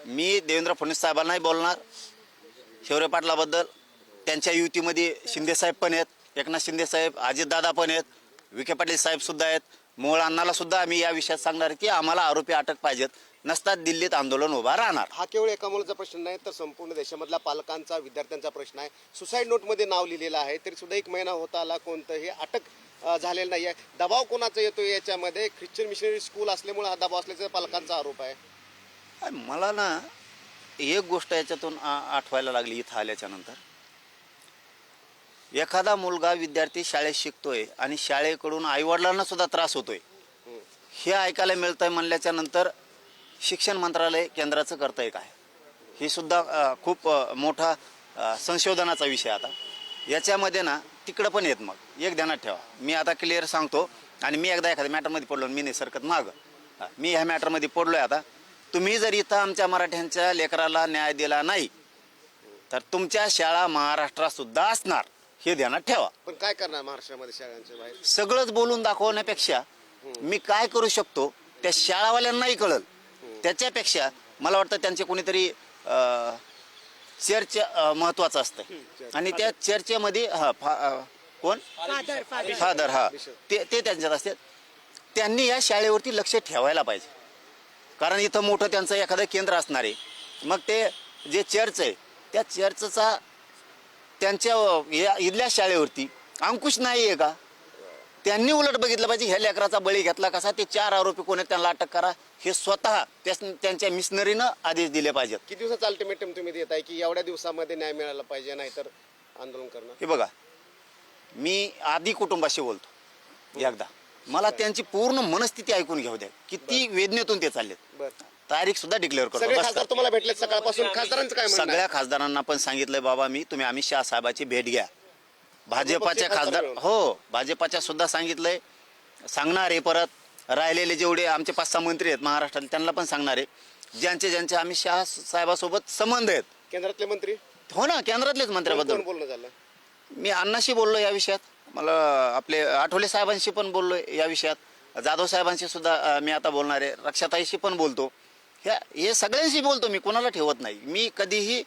मी देवेंद्र फडणवीस साहेबांनाही बोलणार, शौर्य पाटलाबद्दल. त्यांच्या युतीमध्ये शिंदेसाहेब पण आहेत, एकनाथ शिंदेसाहेब, अजितदादा पण आहेत, विखे पाटील साहेबसुद्धा आहेत. मोहोळ अण्णाला सुद्धा आम्ही या विषयात सांगणार की आम्हाला आरोपी अटक पाहिजेत, नसतात दिल्लीत आंदोलन उभा राहणार. हा केवळ एका मुलाचा प्रश्न नाही तर संपूर्ण देशामधल्या पालकांचा, विद्यार्थ्यांचा प्रश्न आहे. सुसाईड नोटमध्ये नाव लिहिलेलं आहे तरी सुद्धा 1 महिना होता आला, कोणतंही अटक झालेलं नाही आहे. दबाव कोणाचा येतो याच्यामध्ये? ख्रिश्चन मिशनरी स्कूल असल्यामुळे हा दबाव असल्याचा पालकांचा आरोप आहे. मला ना एक गोष्ट याच्यातून आठवायला लागली इथं आल्याच्या नंतर. एखादा मुलगा विद्यार्थी शाळेत शिकतोय आणि शाळेकडून आईवडिलांना सुद्धा त्रास होतोय हे ऐकायला मिळतंय म्हणल्याच्या नंतर शिक्षण मंत्रालय केंद्राचं करतंय काय? ही सुद्धा खूप मोठा संशोधनाचा विषय. आता याच्यामध्ये ना तिकडं पण येत. मग एक ध्यानात ठेवा, मी आता क्लिअर सांगतो. आणि मी एकदा एखाद्या मॅटरमध्ये पडलो, मी नाही सरकत माग. मी ह्या मॅटरमध्ये पडलोय. आता तुम्ही जर इथं आमच्या मराठ्यांच्या लेकराला न्याय दिला नाही तर तुमच्या शाळा महाराष्ट्रात सुद्धा असणार, हे ध्यानात ठेवा. पण काय करणार महाराष्ट्रामध्ये शाळांच्या बाहेर? सगळंच बोलून दाखवण्यापेक्षा मी काय करू शकतो त्या शाळावाल्यांनाही कळल. त्याच्यापेक्षा मला वाटतं त्यांचे कोणीतरी चर्चा महत्वाचं असतं आणि त्या चर्चेमध्ये कोण फादर ते त्यांच्यात असते. त्यांनी या शाळेवरती लक्ष ठेवायला पाहिजे, कारण इथं मोठं त्यांचं एखादं केंद्र असणार आहे. मग ते जे चर्च आहे त्या चर्चचा त्यांच्या इथल्या शाळेवरती अंकुश नाही आहे का? त्यांनी उलट बघितलं पाहिजे ह्या लेकराचा बळी घेतला कसा, ते 4 आरोपी कोण आहेत त्यांना अटक करा, हे स्वतः त्यांच्या मिशनरीनं आदेश दिले पाहिजेत. किती दिवसाचं अल्टिमेटम तुम्ही देत आहे की एवढ्या दिवसामध्ये न्याय मिळाला पाहिजे नाहीतर आंदोलन करणार? हे बघा, मी आधी कुटुंबाशी बोलतो एकदा, मला त्यांची पूर्ण मनस्थिती ऐकून घेऊ द्या, किती वेदनेतून ते चाललेत. तारीख सुद्धा डिक्लेअर करतो. सगळे खासदार तुम्हाला भेटले सकाळपासून, खासदारांचं काय म्हणणं आहे? सगळ्या खासदारांना पण सांगितलंय बाबा मी, तुम्ही अमित शहा साहेबाची भेट घ्या. भाजपाच्या खासदार भाजपाच्या सुद्धा सांगितलंय, सांगणार आहे. परत राहिलेले जेवढे आमचे 5-6 मंत्री आहेत महाराष्ट्रात त्यांना पण सांगणार आहे, ज्यांचे अमित शहा साहेबासोबत संबंध आहेत. केंद्रातले मंत्री? हो ना, केंद्रातलेच मंत्र्याबद्दल बोलणं झालं. मी अण्णाशी बोललो या विषयात, मला आपले आठवले साहेबांशी पण बोललो या विषयात, जाधव साहेबांशी सुद्धा मी आता बोलणार आहे, रक्षाताईशी पण बोलतो. हे सगळ्यांशी बोलतो मी, कोणाला ठेवत नाही. मी कधीही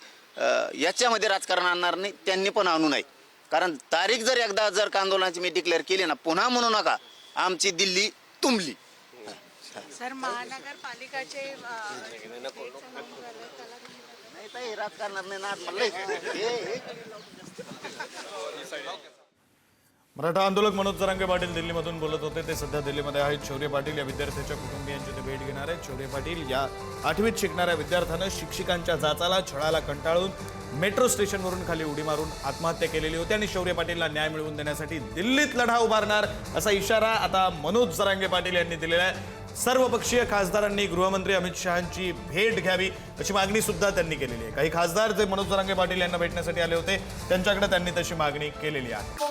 याच्यामध्ये राजकारण आणणार नाही, त्यांनी पण आणू नाही. कारण तारीख जर एकदा आंदोलनाची मी डिक्लेअर केली ना, पुन्हा म्हणू नका आमची दिल्ली तुंबली. सर, महानगरपालिकाचे नाही राजकारणात नाही ना. मराठा आंदोलक मनोज जरांगे पाटील दिल्लीमधून बोलत होते. ते सध्या दिल्लीमध्ये आहेत. शौर्य पाटील या विद्यार्थ्याच्या कुटुंबियांची ते भेट घेणार आहेत. शौर्य पाटील या 8वीत शिकणाऱ्या विद्यार्थ्यानं शिक्षकांच्या जाचाला, छळाला कंटाळून मेट्रो स्टेशनवरून खाली उडी मारून आत्महत्या केलेली होती आणि शौर्य पाटीलला न्याय मिळवून देण्यासाठी दिल्लीत लढा उभारणार असा इशारा आता मनोज जरांगे पाटील यांनी दिलेला आहे. सर्वपक्षीय खासदारांनी गृहमंत्री अमित शहांची भेट घ्यावी अशी मागणी सुद्धा त्यांनी केलेली आहे. काही खासदार जे मनोज जरांगे पाटील यांना भेटण्यासाठी आले होते त्यांच्याकडे त्यांनी तशी मागणी केलेली आहे.